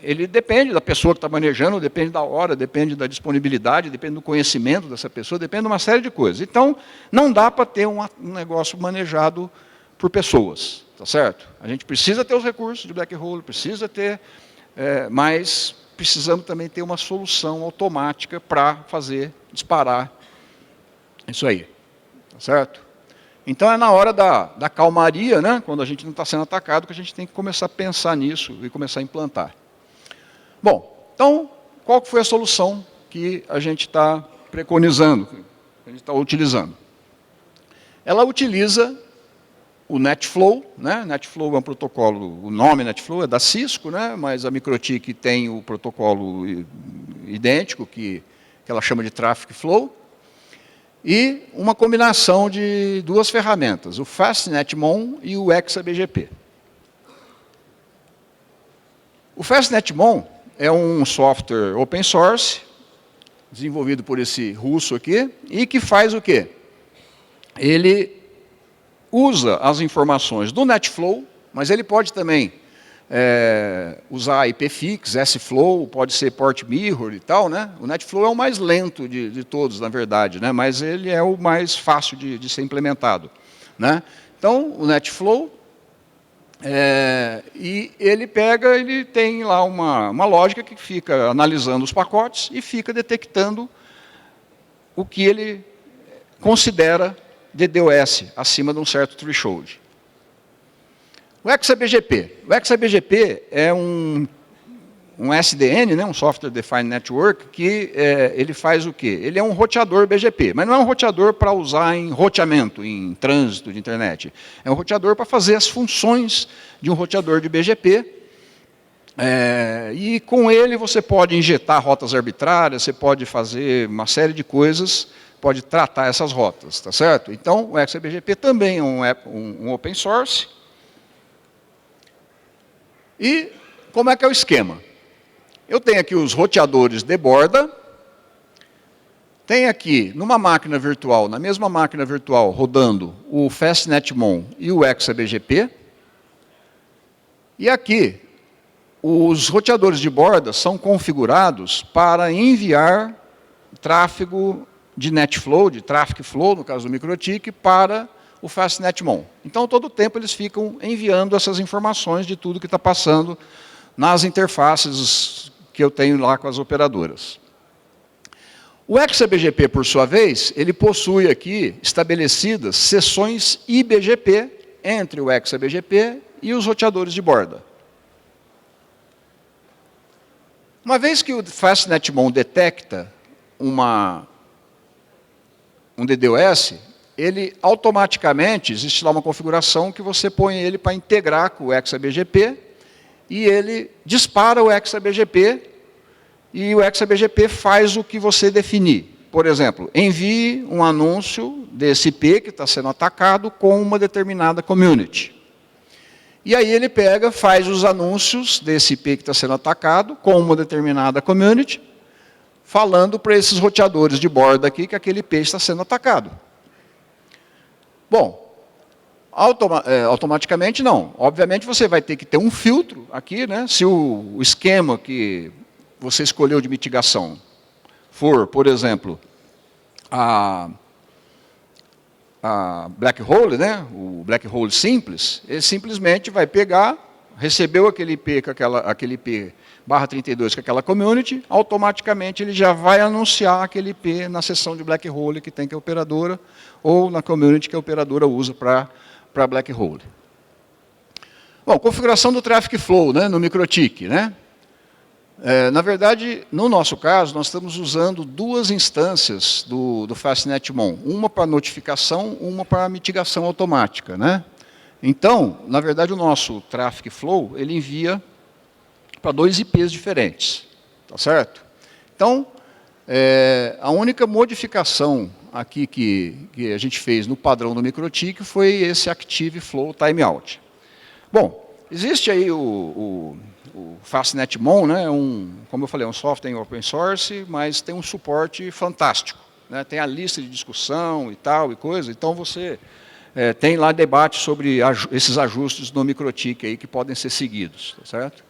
ele depende da pessoa que está manejando, depende da hora, depende da disponibilidade, depende do conhecimento dessa pessoa, depende de uma série de coisas. Então, não dá para ter um negócio manejado por pessoas, tá certo? A gente precisa ter os recursos de black hole, precisa ter, mas precisamos também ter uma solução automática para fazer disparar isso aí, tá certo? Então, é na hora da calmaria, né, quando a gente não está sendo atacado, que a gente tem que começar a pensar nisso e começar a implantar. Bom, então, qual foi a solução que a gente está preconizando, que a gente está utilizando? Ela utiliza o NetFlow, né? NetFlow é um protocolo, o nome NetFlow é da Cisco, né? Mas a MikroTik tem o protocolo idêntico, que ela chama de Traffic Flow, e uma combinação de 2 ferramentas, o FastNetMon e o ExaBGP. O FastNetMon é um software open source, desenvolvido por esse russo aqui, e que faz o quê? Ele usa as informações do NetFlow, mas ele pode também usar IPFix, SFlow, pode ser Port Mirror e tal, né? O NetFlow é o mais lento de todos, na verdade, né? Mas ele é o mais fácil de ser implementado, né? Então, o NetFlow, e ele tem lá uma lógica que fica analisando os pacotes e fica detectando o que ele considera DDoS, acima de um certo threshold. O ExaBGP. O ExaBGP é um SDN, né, um Software Defined Network, que ele faz o quê? Ele é um roteador BGP, mas não é um roteador para usar em roteamento, em trânsito de internet. É um roteador para fazer as funções de um roteador de BGP. E com ele você pode injetar rotas arbitrárias, você pode fazer uma série de coisas, pode tratar essas rotas, tá certo? Então, o ExaBGP também é um open source. E como é que é o esquema? eu tenho aqui os roteadores de borda, tem aqui, numa máquina virtual, na mesma máquina virtual, rodando o FastNetMon e o ExaBGP. E aqui, os roteadores de borda são configurados para enviar tráfego de NetFlow, de Traffic Flow, no caso do MikroTik, para o FastNetMon. Então, todo o tempo eles ficam enviando essas informações de tudo que está passando nas interfaces que eu tenho lá com as operadoras. O ExaBGP, por sua vez, ele possui aqui estabelecidas seções IBGP entre o ExaBGP e os roteadores de borda. Uma vez que o FastNetMon detecta um DDoS, ele automaticamente, existe lá uma configuração que você põe ele para integrar com o ExaBGP, e ele dispara o ExaBGP, e o ExaBGP faz o que você definir. Por exemplo, envie um anúncio desse IP que está sendo atacado com uma determinada community. E aí ele pega, faz os anúncios desse IP que está sendo atacado com uma determinada community, falando para esses roteadores de borda aqui que aquele IP está sendo atacado. Bom, automaticamente não. Obviamente você vai ter que ter um filtro aqui, né? Se o esquema que você escolheu de mitigação for, por exemplo, a black hole, né? O black hole simples, ele simplesmente vai pegar, recebeu aquele IP, aquele IP /32 com aquela community, automaticamente ele já vai anunciar aquele IP na seção de black hole que tem que a operadora, ou na community que a operadora usa para black hole. Bom, configuração do Traffic Flow, né, no MikroTik, né? Na verdade, no nosso caso, nós estamos usando duas instâncias do FastNetMon, uma para notificação, uma para mitigação automática, né? Então, na verdade, o nosso Traffic Flow, ele envia para 2 IPs diferentes, tá certo? Então, a única modificação aqui que a gente fez no padrão do MikroTik foi esse Active Flow Timeout. Bom, existe aí o FastNetMon, né, como eu falei, um software em open source, mas tem um suporte fantástico, né, tem a lista de discussão e tal, e coisa, então você tem lá debate sobre esses ajustes no MikroTik aí que podem ser seguidos, tá certo?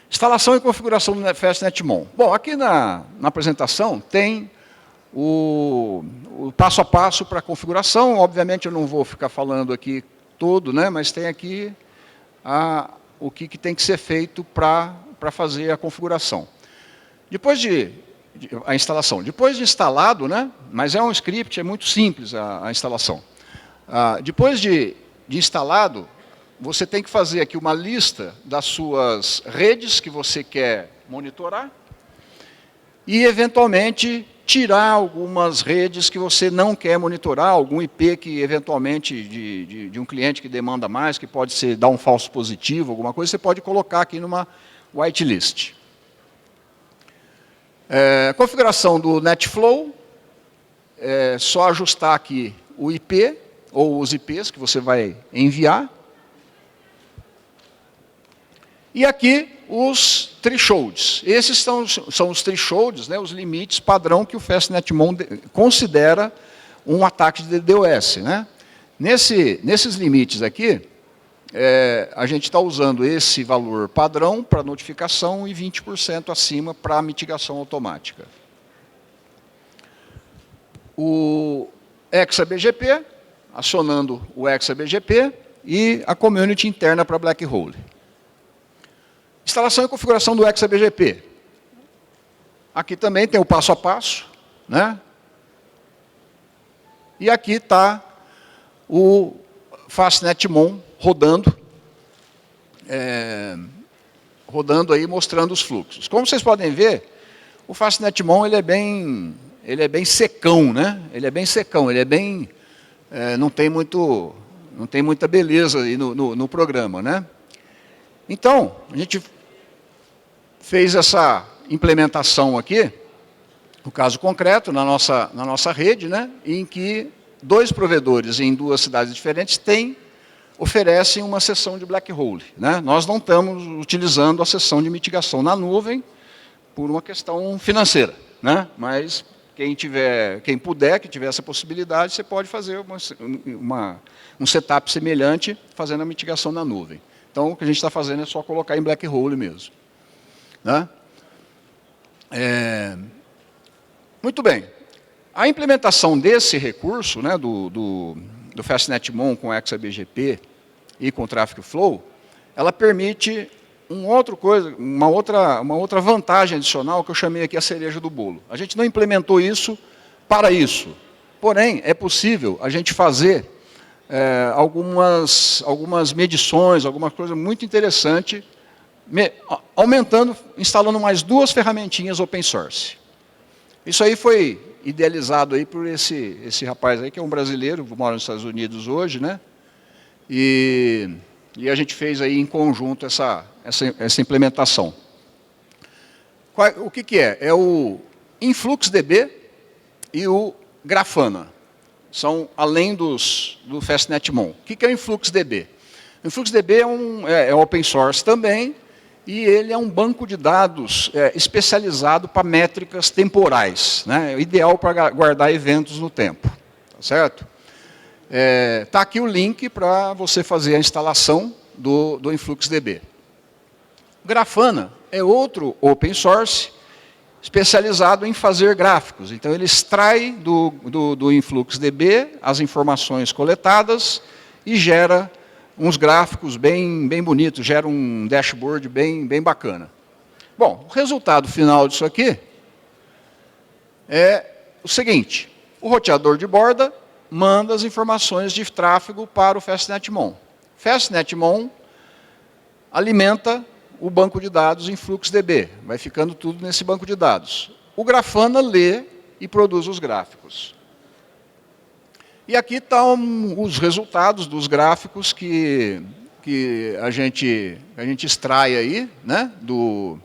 Instalação e configuração do FastNetMon. Bom, aqui na apresentação tem o passo a passo para a configuração, obviamente eu não vou ficar falando aqui todo, né, mas tem aqui o que tem que ser feito para fazer a configuração. Depois a instalação. Depois de instalado, né, mas é um script, é muito simples a instalação. Depois de instalado, você tem que fazer aqui uma lista das suas redes que você quer monitorar e, eventualmente, tirar algumas redes que você não quer monitorar, algum IP que, eventualmente, de um cliente que demanda mais, que pode dar um falso positivo, alguma coisa, você pode colocar aqui numa whitelist. Configuração do NetFlow, é só ajustar aqui o IP, ou os IPs que você vai enviar. E aqui os thresholds. Esses são os thresholds, né, os limites padrão que o FastNetMon considera um ataque de DDoS. Né? Nesses limites aqui, a gente está usando esse valor padrão para notificação e 20% acima para mitigação automática. O ExaBGP, acionando o ExaBGP e a community interna para black hole. Instalação e configuração do ExaBGP. Aqui também tem o passo a passo, né? E aqui está o FastNetMon rodando, aí mostrando os fluxos. Como vocês podem ver, o FastNetMon ele é bem secão, né? Ele é bem secão, ele é bem não tem muita beleza aí no programa, né? Então, a gente fez essa implementação aqui, no caso concreto, na nossa rede, né, em que 2 provedores em 2 cidades diferentes têm oferecem uma seção de black hole, né? Nós não estamos utilizando a seção de mitigação na nuvem por uma questão financeira, né? Mas quem puder, que tiver essa possibilidade, você pode fazer um setup semelhante fazendo a mitigação na nuvem. Então, o que a gente está fazendo é só colocar em black hole mesmo, né? Muito bem. A implementação desse recurso, né, do FastNetMon com ExaBGP e com Traffic Flow, ela permite uma outra vantagem adicional que eu chamei aqui a cereja do bolo. A gente não implementou isso para isso. Porém, é possível a gente fazer algumas medições, alguma coisa muito interessante, instalando mais 2 ferramentinhas open source. Isso aí foi idealizado aí por esse rapaz aí, que é um brasileiro, que mora nos Estados Unidos hoje, né? E a gente fez aí em conjunto essa implementação. O que é? É o InfluxDB e o Grafana. São além do FastNetMon. O que é o InfluxDB? O InfluxDB é open source também, e ele é um banco de dados especializado para métricas temporais, né? Ideal para guardar eventos no tempo. Tá certo? Está aqui o link para você fazer a instalação do InfluxDB. O Grafana é outro open source especializado em fazer gráficos. Então, ele extrai do InfluxDB as informações coletadas e gera uns gráficos bem bonitos, gera um dashboard bem bacana. Bom, o resultado final disso aqui é o seguinte: o roteador de borda manda as informações de tráfego para o FastNetMon. FastNetMon alimenta o banco de dados em FluxDB, vai ficando tudo nesse banco de dados. O Grafana lê e produz os gráficos. E aqui estão os resultados dos gráficos que a gente extrai aí, né, do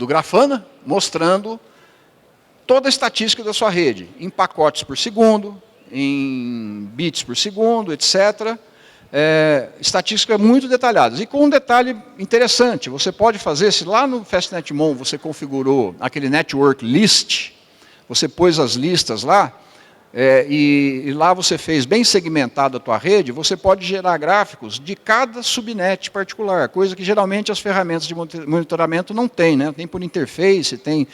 Grafana, mostrando toda a estatística da sua rede, em pacotes por segundo, em bits por segundo, etc. Estatísticas muito detalhadas. E com um detalhe interessante, você pode fazer, se lá no FastNetMon você configurou aquele network list, você pôs as listas lá, e lá você fez bem segmentado a tua rede, você pode gerar gráficos de cada subnet particular, coisa que geralmente as ferramentas de monitoramento não têm, né? Tem por interface, tem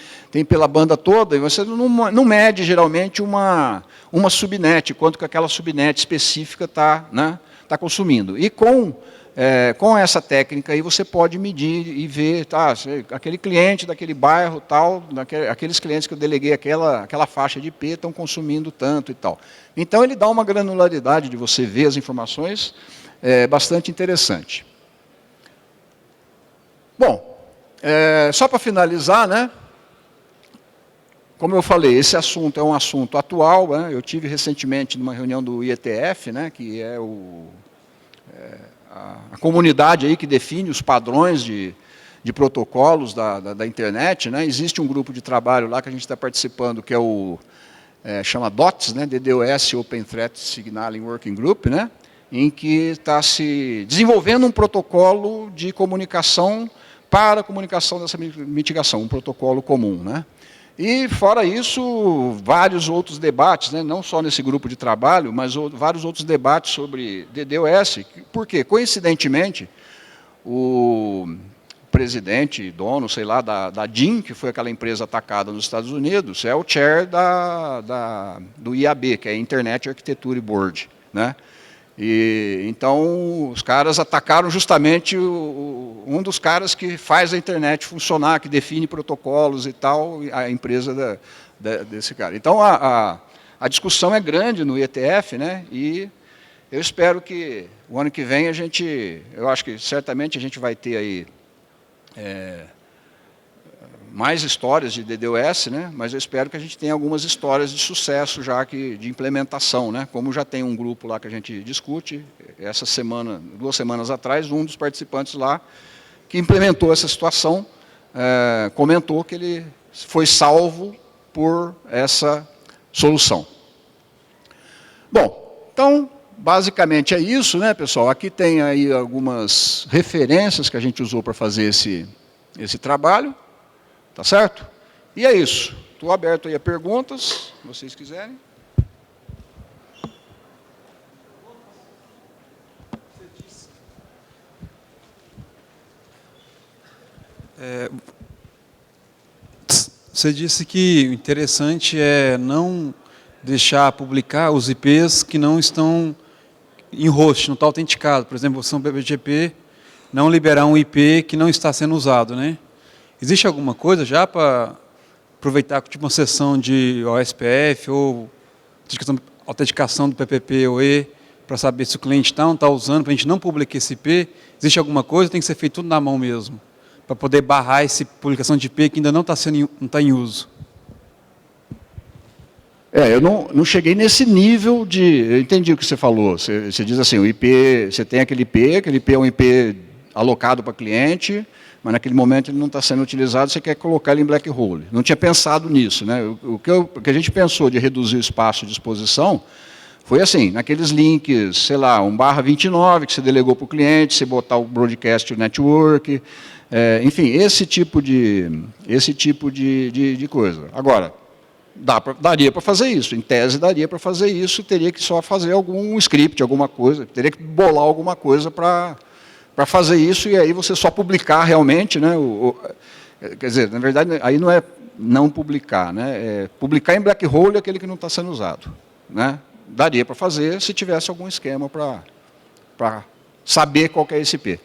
pela banda toda, e você não mede geralmente uma subnet, quanto que aquela subnet específica está, né, consumindo. E com essa técnica aí você pode medir e ver, tá, aquele cliente daquele bairro, tal, aqueles clientes que eu deleguei aquela faixa de IP estão consumindo tanto e tal. Então ele dá uma granularidade de você ver as informações bastante interessante. Bom, só para finalizar, né? Como eu falei, esse assunto é um assunto atual, né? Eu tive recentemente numa reunião do IETF, né, que é a comunidade aí que define os padrões de protocolos da internet, né? Existe um grupo de trabalho lá que a gente está participando, que chama DOTS, né? DDoS Open Threat Signaling Working Group, né? Em que está se desenvolvendo um protocolo de comunicação para a comunicação dessa mitigação, um protocolo comum, né? E, fora isso, vários outros debates, né, não só nesse grupo de trabalho, mas vários outros debates sobre DDoS. Por quê? Coincidentemente, o presidente, dono, sei lá, da DIN, que foi aquela empresa atacada nos Estados Unidos, é o chair do IAB, que é Internet Architecture Board, né? E, então, os caras atacaram justamente um dos caras que faz a internet funcionar, que define protocolos e tal, a empresa desse cara. Então, a discussão é grande no IETF, né? E eu espero que o ano que vem eu acho que certamente a gente vai ter aí mais histórias de DDoS, né? Mas eu espero que a gente tenha algumas histórias de sucesso já de implementação, né? Como já tem um grupo lá que a gente discute, essa semana, 2 semanas atrás, um dos participantes lá que implementou essa situação comentou que ele foi salvo por essa solução. Bom, então, basicamente é isso, né, pessoal? Aqui tem aí algumas referências que a gente usou para fazer esse trabalho, tá certo? E é isso. Estou aberto aí a perguntas, se vocês quiserem. Você disse que o interessante é não deixar publicar os IPs que não estão em host, não está autenticado. Por exemplo, você é um BGP, não liberar um IP que não está sendo usado, né? Existe alguma coisa já para aproveitar tipo uma sessão de OSPF ou autenticação do PPP-oE para saber se o cliente está ou não está usando, para a gente não publicar esse IP? Existe alguma coisa? Tem que ser feito tudo na mão mesmo, para poder barrar essa publicação de IP que ainda não está em uso. Eu não cheguei nesse nível de... Eu entendi o que você falou. Você diz assim, o IP, você tem aquele IP é um IP alocado para cliente, mas naquele momento ele não está sendo utilizado, você quer colocar ele em black hole. Não tinha pensado nisso, né? O que a gente pensou de reduzir o espaço de exposição foi assim, naqueles links, sei lá, 1/29 que você delegou para o cliente, você botar o broadcast network, enfim, esse tipo de coisa. Agora, daria para fazer isso, em tese daria para fazer isso, teria que só fazer algum script, alguma coisa, teria que bolar alguma coisa para fazer isso, e aí você só publicar realmente, né? Quer dizer, na verdade, aí não é não publicar, né? Publicar em black hole é aquele que não está sendo usado, né? Daria para fazer se tivesse algum esquema para saber qual que é esse IP.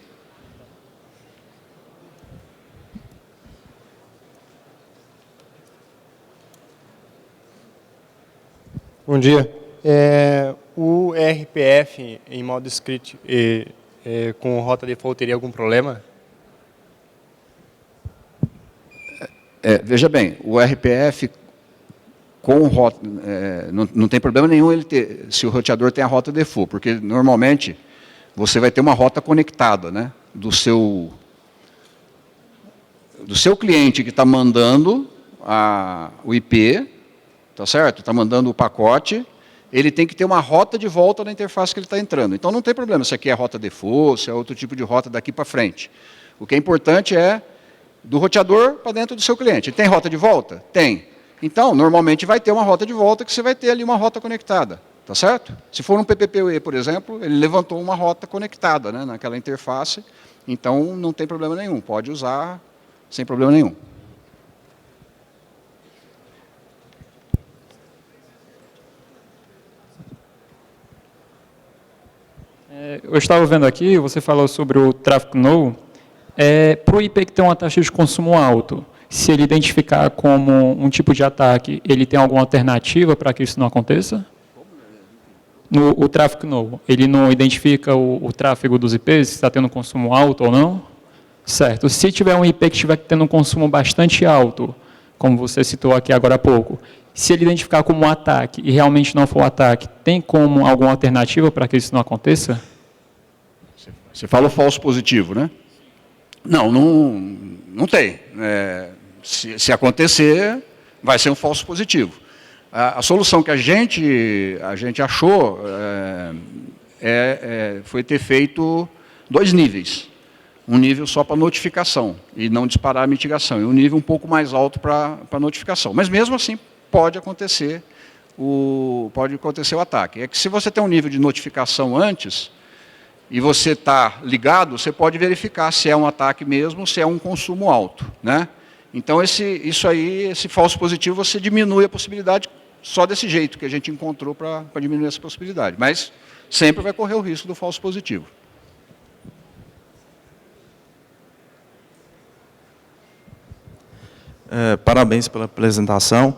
Bom dia. O RPF em modo script com rota default teria algum problema? Veja bem, o RPF com rota, não tem problema nenhum ele ter, se o roteador tem a rota default, porque normalmente você vai ter uma rota conectada, né, do seu cliente que está mandando o IP, tá certo? Está mandando o pacote, ele tem que ter uma rota de volta na interface que ele está entrando. Então não tem problema se aqui é rota default, se é outro tipo de rota daqui para frente. O que é importante é do roteador para dentro do seu cliente. Ele tem rota de volta? Tem. Então, normalmente vai ter uma rota de volta que você vai ter ali uma rota conectada, tá certo? Se for um PPP-oE, por exemplo, ele levantou uma rota conectada, né, naquela interface, então não tem problema nenhum, pode usar sem problema nenhum. Eu estava vendo aqui, você falou sobre o Traffic No. Para o IP que tem uma taxa de consumo alto, se ele identificar como um tipo de ataque, ele tem alguma alternativa para que isso não aconteça? O Traffic No, ele não identifica o tráfego dos IPs, se está tendo consumo alto ou não? Certo. Se tiver um IP que estiver tendo um consumo bastante alto, como você citou aqui agora há pouco, se ele identificar como um ataque e realmente não for um ataque, tem como alguma alternativa para que isso não aconteça? Você fala o falso positivo, né? Não tem. Se acontecer, vai ser um falso positivo. A solução que a gente achou foi ter feito 2 níveis. Um nível só para notificação e não disparar a mitigação, e um nível um pouco mais alto para notificação. Mas mesmo assim pode acontecer o ataque. É que se você tem um nível de notificação antes e você está ligado, você pode verificar se é um ataque mesmo, se é um consumo alto, né? Então esse falso positivo, você diminui a possibilidade só desse jeito que a gente encontrou para diminuir essa possibilidade. Mas sempre vai correr o risco do falso positivo. Parabéns pela apresentação.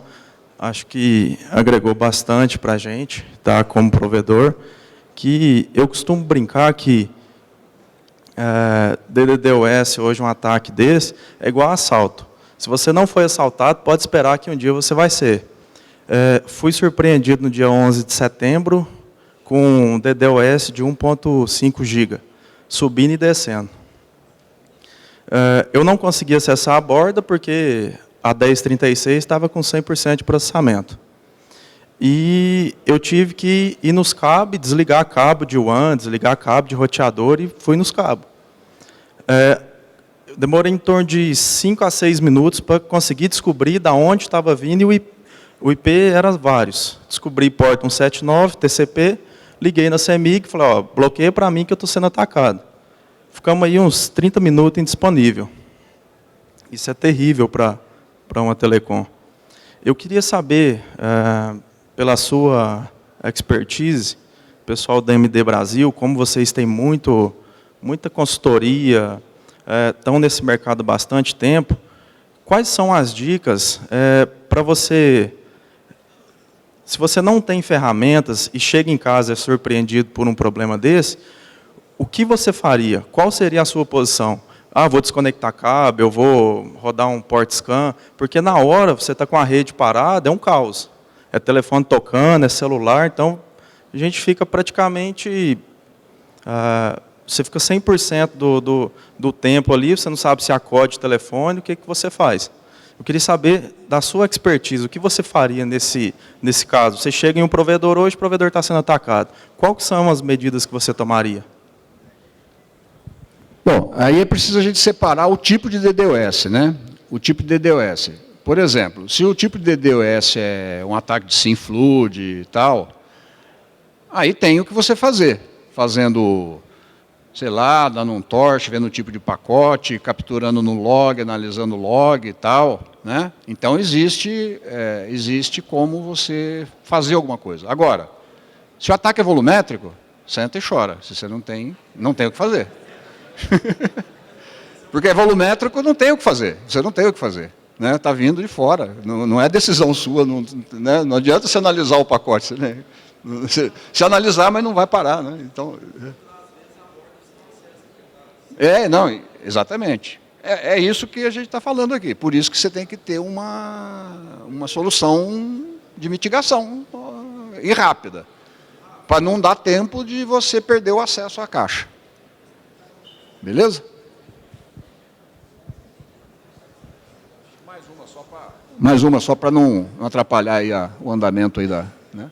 Acho que agregou bastante para a gente, tá, como provedor, que eu costumo brincar que DDoS, hoje um ataque desse, é igual a assalto. Se você não foi assaltado, pode esperar que um dia você vai ser. Fui surpreendido no dia 11 de setembro com um DDoS de 1.5 GB, subindo e descendo. Eu não consegui acessar a borda porque a 1036 estava com 100% de processamento. e eu tive que ir nos cabos, desligar cabo de WAN, desligar cabo de roteador e fui nos cabos. Eu demorei em torno de 5 a 6 minutos para conseguir descobrir de onde estava vindo e o IP era vários. Descobri porta 179, TCP, liguei na CEMIG e falei, ó, bloqueia para mim que eu estou sendo atacado. Ficamos aí uns 30 minutos indisponível. Isso é terrível para uma telecom. Eu queria saber, pela sua expertise, pessoal da MD Brasil, como vocês têm muita consultoria, estão nesse mercado há bastante tempo, quais são as dicas para você, se você não tem ferramentas e chega em casa e é surpreendido por um problema desse, o que você faria? Qual seria a sua posição? Ah, vou desconectar cabo, eu vou rodar um port scan, porque na hora você está com a rede parada, é um caos. É telefone tocando, é celular, então a gente fica praticamente, você fica 100% do tempo ali, você não sabe se acode o telefone, o que você faz? Eu queria saber da sua expertise, o que você faria nesse caso? Você chega em um provedor hoje, o provedor está sendo atacado. Quais são as medidas que você tomaria? Bom, aí é preciso a gente separar o tipo de DDoS, né? O tipo de DDoS. Por exemplo, se o tipo de DDoS é um ataque de SymFlood e tal, aí tem o que você fazer. Fazendo, sei lá, dando um torch, vendo o tipo de pacote, capturando no log, analisando o log e tal, né? Então existe como você fazer alguma coisa. Agora, se o ataque é volumétrico, senta e chora. Se você não tem o que fazer. Porque é volumétrico, não tem o que fazer. Você não tem o que fazer. Está vindo de fora. Não é decisão sua. Não adianta você analisar o pacote. Né? Se analisar, mas não vai parar. Né? Então, não, exatamente. É isso que a gente está falando aqui. Por isso que você tem que ter uma solução de mitigação e rápida. Para não dar tempo de você perder o acesso à caixa. Beleza? Mais uma só para não atrapalhar aí o andamento aí da... Né?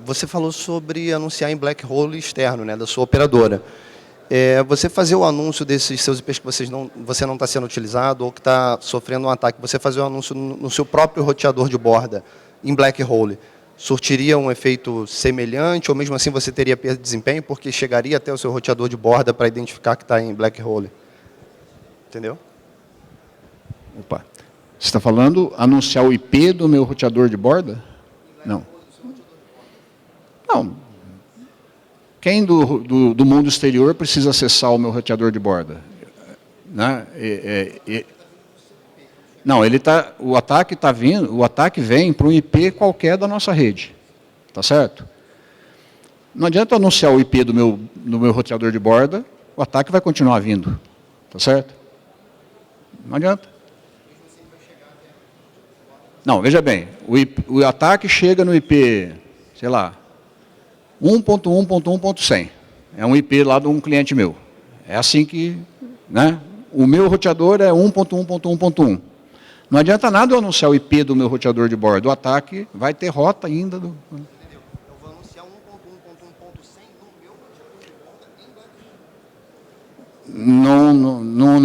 Você falou sobre anunciar em black hole externo, né, da sua operadora. Você fazer o anúncio desses seus IPs que você não está sendo utilizado ou que está sofrendo um ataque, você fazer o anúncio no seu próprio roteador de borda em black hole, surtiria um efeito semelhante ou mesmo assim você teria perda de desempenho porque chegaria até o seu roteador de borda para identificar que está em black hole? Entendeu? Opa. Você está falando anunciar o IP do meu roteador de borda? Não. Não. Quem do mundo exterior precisa acessar o meu roteador de borda? Né? Não, o ataque está vindo, o ataque vem para um IP qualquer da nossa rede. Tá certo? Não adianta anunciar o IP do meu roteador de borda, o ataque vai continuar vindo. Tá certo? Não adianta. Não, veja bem, o ataque chega no IP, sei lá, 1.1.1.100. É um IP lá de um cliente meu. É assim que, né? O meu roteador é 1.1.1.1. Não adianta nada eu anunciar o IP do meu roteador de bordo. O ataque vai ter rota ainda. Eu vou anunciar 1.1.1.100 no meu roteador de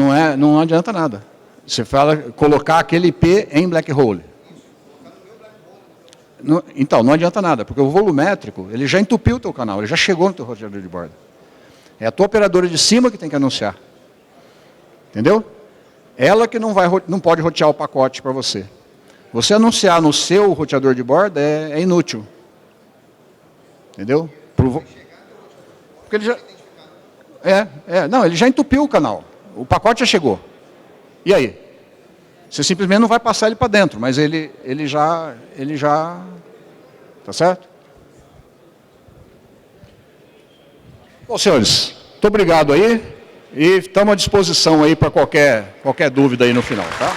borda. Não adianta nada. Você fala colocar aquele IP em black hole. Então, não adianta nada, porque o volumétrico, ele já entupiu o teu canal, ele já chegou no teu roteador de borda. É a tua operadora de cima que tem que anunciar. Entendeu? Ela que não pode rotear o pacote para você. Você anunciar no seu roteador de borda é inútil. Entendeu? Porque ele já... Não, ele já entupiu o canal. O pacote já chegou. E aí? Você simplesmente não vai passar ele para dentro, mas ele já... Tá certo? Bom, senhores, muito obrigado aí. E estamos à disposição aí para qualquer dúvida aí no final, tá?